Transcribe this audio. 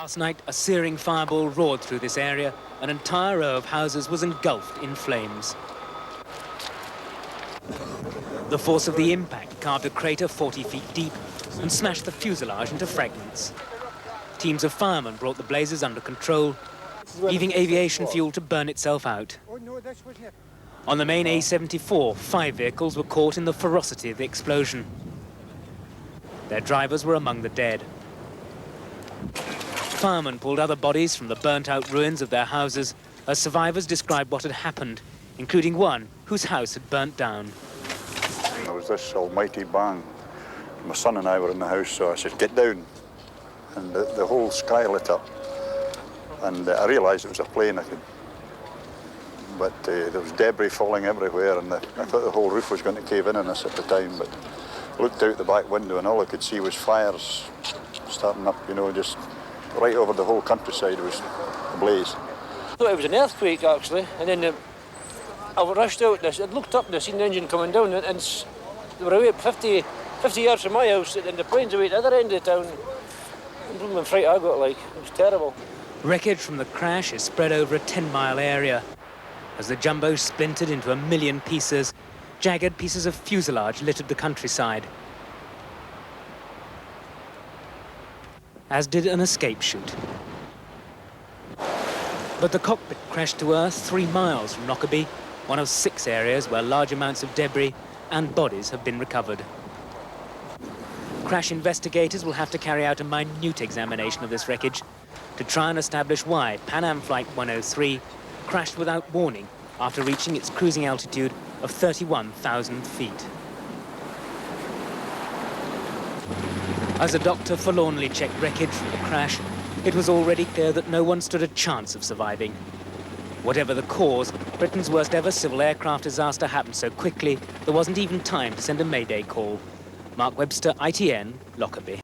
Last night, a searing fireball roared through this area. An entire row of houses was engulfed in flames. The force of the impact carved a crater 40 feet deep and smashed the fuselage into fragments. Teams of firemen brought the blazes under control, leaving aviation fuel to burn itself out. On the main A74, 5 vehicles were caught in the ferocity of the explosion. Their drivers were among the dead. Firemen pulled other bodies from the burnt-out ruins of their houses as survivors described what had happened, including one whose house had burnt down. There was this almighty bang. My son and I were in the house, so I said, "Get down." And the whole sky lit up. And I realised it was a plane. But there was debris falling everywhere, and I thought the whole roof was going to cave in on us at the time. But I looked out the back window, and all I could see was fires starting up, you know, just right over the whole countryside was ablaze. I thought it was an earthquake, actually, and then I rushed out. I looked up and I seen the engine coming down, and they were away 50 yards from my house, and the plane's away at the other end of the town. The fright I got, like, it was terrible. Wreckage from the crash is spread over a 10-mile area. As the jumbo splintered into a million pieces, jagged pieces of fuselage littered the countryside, as did an escape chute. But the cockpit crashed to earth 3 miles from Lockerbie, one of 6 areas where large amounts of debris and bodies have been recovered. Crash investigators will have to carry out a minute examination of this wreckage to try and establish why Pan Am Flight 103 crashed without warning after reaching its cruising altitude of 31,000 feet. As a doctor forlornly checked wreckage from the crash, it was already clear that no one stood a chance of surviving. Whatever the cause, Britain's worst ever civil aircraft disaster happened so quickly there wasn't even time to send a mayday call. Mark Webster, ITN, Lockerbie.